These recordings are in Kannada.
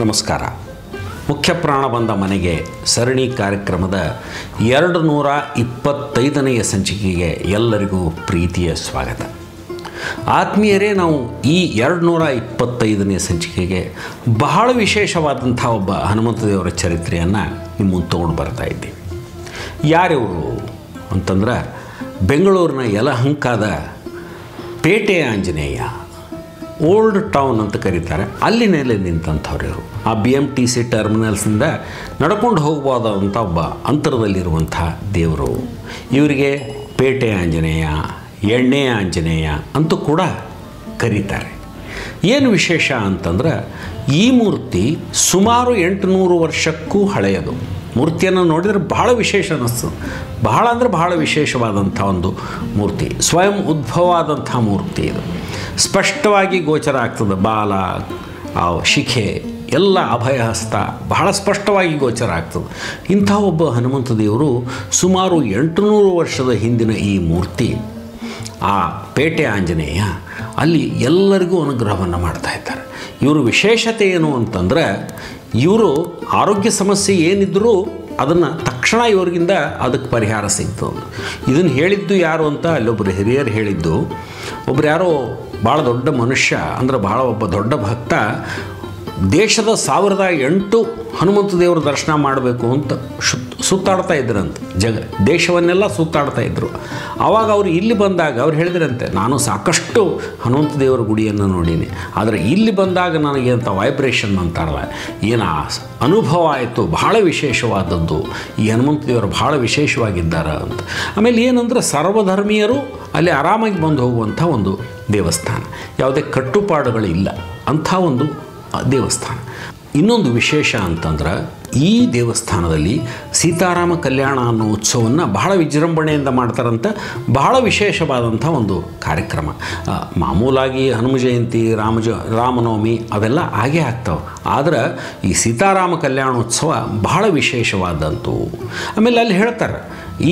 ನಮಸ್ಕಾರ. ಮುಖ್ಯ ಪ್ರಾಣ ಬಂದ ಮನೆಗೆ ಸರಣಿ ಕಾರ್ಯಕ್ರಮದ 225ನೆಯ ಸಂಚಿಕೆಗೆ ಎಲ್ಲರಿಗೂ ಪ್ರೀತಿಯ ಸ್ವಾಗತ. ಆತ್ಮೀಯರೇ, ನಾವು ಈ 225ನೇ ಸಂಚಿಕೆಗೆ ಬಹಳ ವಿಶೇಷವಾದಂಥ ಒಬ್ಬ ಹನುಮಂತ ದೇವರ ಚರಿತ್ರೆಯನ್ನು ನಿಮ್ಮ ಮುಂದೆ ತೊಗೊಂಡು ಬರ್ತಾ ಇದ್ದೀವಿ. ಯಾರಿವರು ಅಂತಂದ್ರೆ ಬೆಂಗಳೂರಿನ ಯಲಹಂಕದ ಪೇಟೆ ಆಂಜನೇಯ, ಓಲ್ಡ್ ಟೌನ್ ಅಂತ ಕರೀತಾರೆ, ಅಲ್ಲಿ ನೆಲೆ ನಿಂತಂಥವ್ರು ಇವರು. ಆ BMTC ಟರ್ಮಿನಲ್ಸಿಂದ ನಡ್ಕೊಂಡು ಹೋಗ್ಬೋದಾದಂಥ ಒಬ್ಬ ಅಂತರದಲ್ಲಿರುವಂಥ ದೇವರು. ಇವರಿಗೆ ಪೇಟೆ ಆಂಜನೇಯ, ಎಣ್ಣೆ ಆಂಜನೇಯ ಅಂತೂ ಕೂಡ ಕರೀತಾರೆ. ಏನು ವಿಶೇಷ ಅಂತಂದ್ರೆ ಈ ಮೂರ್ತಿ ಸುಮಾರು 800 ವರ್ಷಕ್ಕೂ ಹಳೆಯದು. ಮೂರ್ತಿಯನ್ನು ನೋಡಿದರೆ ಬಹಳ ವಿಶೇಷ ಅನ್ನಿಸ್ತು. ಬಹಳ ಅಂದರೆ ಬಹಳ ವಿಶೇಷವಾದಂಥ ಒಂದು ಮೂರ್ತಿ, ಸ್ವಯಂ ಉದ್ಭವವಾದಂಥ ಮೂರ್ತಿ. ಇದು ಸ್ಪಷ್ಟವಾಗಿ ಗೋಚರ ಆಗ್ತದೆ. ಬಾಲ, ಶಿಖೆ ಎಲ್ಲ, ಅಭಯಹಸ್ತ ಬಹಳ ಸ್ಪಷ್ಟವಾಗಿ ಗೋಚರ ಆಗ್ತದೆ. ಇಂಥ ಒಬ್ಬ ಹನುಮಂತ ದೇವರು ಸುಮಾರು 800 ವರ್ಷದ ಹಿಂದಿನ ಈ ಮೂರ್ತಿ, ಆ ಪೇಟೆ ಆಂಜನೇಯ ಅಲ್ಲಿ ಎಲ್ಲರಿಗೂ ಅನುಗ್ರಹವನ್ನು ಮಾಡ್ತಾ ಇದ್ದಾರೆ. ಇವರು ವಿಶೇಷತೆ ಏನು ಅಂತಂದರೆ, ಇವರು ಆರೋಗ್ಯ ಸಮಸ್ಯೆ ಏನಿದ್ರೂ ಅದನ್ನು ತಕ್ಷಣ ಇವರಿಗಿಂದ ಅದಕ್ಕೆ ಪರಿಹಾರ ಸಿಗ್ತು. ಇದನ್ನು ಹೇಳಿದ್ದು ಯಾರು ಅಂತ ಅಲ್ಲೊಬ್ಬರು ಹಿರಿಯರು ಹೇಳಿದ್ದು. ಒಬ್ಬರು ಯಾರೋ ಭಾಳ ದೊಡ್ಡ ಮನುಷ್ಯ, ಅಂದರೆ ಭಾಳ ಒಬ್ಬ ದೊಡ್ಡ ಭಕ್ತ, ದೇಶದ 1008 ಹನುಮಂತ ದೇವರ ದರ್ಶನ ಮಾಡಬೇಕು ಅಂತ ಸುತ್ತಾಡ್ತಾ ಇದ್ರಂತೆ. ದೇಶವನ್ನೆಲ್ಲ ಸುತ್ತಾಡ್ತಾ ಇದ್ದರು. ಆವಾಗ ಅವರು ಇಲ್ಲಿ ಬಂದಾಗ ಅವ್ರು ಹೇಳಿದ್ರಂತೆ, ನಾನು ಸಾಕಷ್ಟು ಹನುಮಂತ ದೇವರ ಗುಡಿಯನ್ನು ನೋಡೀನಿ, ಆದರೆ ಇಲ್ಲಿ ಬಂದಾಗ ನನಗೆ ಅಂತ ವೈಬ್ರೇಷನ್ ಅಂತಾರಲ್ಲ, ಏನು ಅನುಭವ ಆಯಿತು, ಬಹಳ ವಿಶೇಷವಾದದ್ದು. ಈ ಹನುಮಂತ ದೇವರು ಬಹಳ ವಿಶೇಷವಾಗಿದ್ದಾರೆ ಅಂತ. ಆಮೇಲೆ ಏನಂದ್ರೆ ಸರ್ವಧರ್ಮೀಯರು ಅಲ್ಲಿ ಆರಾಮಾಗಿ ಬಂದು ಹೋಗುವಂಥ ಒಂದು ದೇವಸ್ಥಾನ, ಯಾವುದೇ ಕಟ್ಟುಪಾಡುಗಳಿಲ್ಲ ಅಂಥ ಒಂದು ದೇವಸ್ಥಾನ. ಇನ್ನೊಂದು ವಿಶೇಷ ಅಂತಂದ್ರೆ, ಈ ದೇವಸ್ಥಾನದಲ್ಲಿ ಸೀತಾರಾಮ ಕಲ್ಯಾಣ ಅನ್ನೋ ಉತ್ಸವವನ್ನು ಬಹಳ ವಿಜೃಂಭಣೆಯಿಂದ ಮಾಡ್ತಾರಂತ. ಬಹಳ ವಿಶೇಷವಾದಂಥ ಒಂದು ಕಾರ್ಯಕ್ರಮ. ಮಾಮೂಲಾಗಿ ಹನುಮ ಜಯಂತಿ, ರಾಮನವಮಿ ಅವೆಲ್ಲ ಆಗೇ ಆಗ್ತಾವೆ, ಆದರೆ ಈ ಸೀತಾರಾಮ ಕಲ್ಯಾಣೋತ್ಸವ ಬಹಳ ವಿಶೇಷವಾದಂತು. ಆಮೇಲೆ ಅಲ್ಲಿ ಹೇಳ್ತಾರೆ,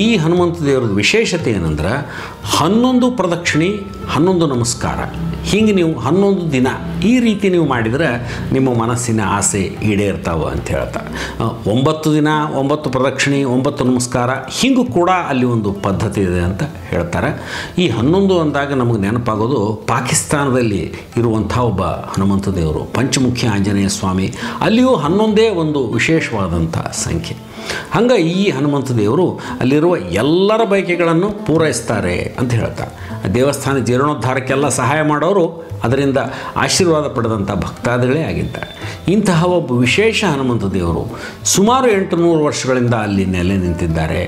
ಈ ಹನುಮಂತ ದೇವ್ರದ್ದು ವಿಶೇಷತೆ ಏನಂದ್ರೆ 11 ಪ್ರದಕ್ಷಿಣೆ, 11 ನಮಸ್ಕಾರ, ಹೀಗೆ ನೀವು 11 ದಿನ ಈ ರೀತಿ ನೀವು ಮಾಡಿದರೆ ನಿಮ್ಮ ಮನಸ್ಸಿನ ಆಸೆ ಈಡೇರ್ತಾವೆ ಅಂತ ಹೇಳ್ತಾರೆ. 9 ದಿನ 9 ಪ್ರದಕ್ಷಿಣೆ, 9 ನಮಸ್ಕಾರ, ಹೀಗೂ ಕೂಡ ಅಲ್ಲಿ ಒಂದು ಪದ್ಧತಿ ಇದೆ ಅಂತ ಹೇಳ್ತಾರೆ. ಈ 11 ಅಂದಾಗ ನಮಗೆ ನೆನಪಾಗೋದು ಪಾಕಿಸ್ತಾನದಲ್ಲಿ ಇರುವಂಥ ಒಬ್ಬ ಹನುಮಂತ ದೇವರು, ಪಂಚಮುಖಿ ಆಂಜನೇಯ ಸ್ವಾಮಿ. ಅಲ್ಲಿಯೂ 11 ಒಂದು ವಿಶೇಷವಾದಂಥ ಸಂಖ್ಯೆ. ಹಂಗೆ ಈ ಹನುಮಂತ ದೇವರು ಅಲ್ಲಿರುವ ಎಲ್ಲರ ಬಯಕೆಗಳನ್ನು ಪೂರೈಸ್ತಾರೆ ಅಂತ ಹೇಳ್ತಾರೆ. ದೇವಸ್ಥಾನ ಜೀರ್ಣೋದ್ಧಾರಕ್ಕೆಲ್ಲ ಸಹಾಯ ಮಾಡೋರು ಅದರಿಂದ ಆಶೀರ್ವಾದ ಪಡೆದಂಥ ಭಕ್ತಾದಿಗಳೇ ಆಗಿದ್ದಾರೆ. ಇಂತಹ ಒಬ್ಬ ವಿಶೇಷ ಹನುಮಂತ ದೇವರು ಸುಮಾರು 800 ವರ್ಷಗಳಿಂದ ಅಲ್ಲಿ ನೆಲೆ ನಿಂತಿದ್ದಾರೆ.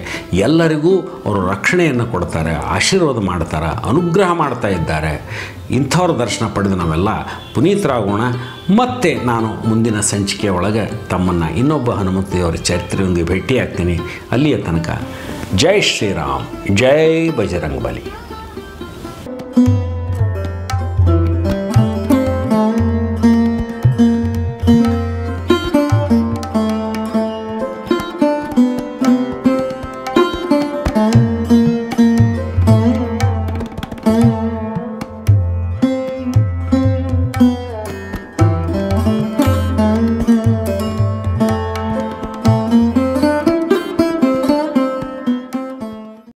ಎಲ್ಲರಿಗೂ ಅವರು ರಕ್ಷಣೆಯನ್ನು ಕೊಡ್ತಾರೆ, ಆಶೀರ್ವಾದ ಮಾಡ್ತಾರೆ, ಅನುಗ್ರಹ ಮಾಡ್ತಾ ಇದ್ದಾರೆ. ಇಂಥವ್ರ ದರ್ಶನ ಪಡೆದು ನಾವೆಲ್ಲ ಪುನೀತರಾಗೋಣ. ಮತ್ತೆ ನಾನು ಮುಂದಿನ ಸಂಚಿಕೆಯ ಒಳಗೆ ತಮ್ಮನ್ನು ಇನ್ನೊಬ್ಬ ಹನುಮಂತ ದೇವರ ಚರಿತ್ರೆಯೊಂದಿಗೆ ಭೇಟಿಯಾಗ್ತೀನಿ. ಅಲ್ಲಿಯ ತನಕ ಜೈ ಶ್ರೀರಾಮ್, ಜೈ ಬಜರಂಗಬಲಿ.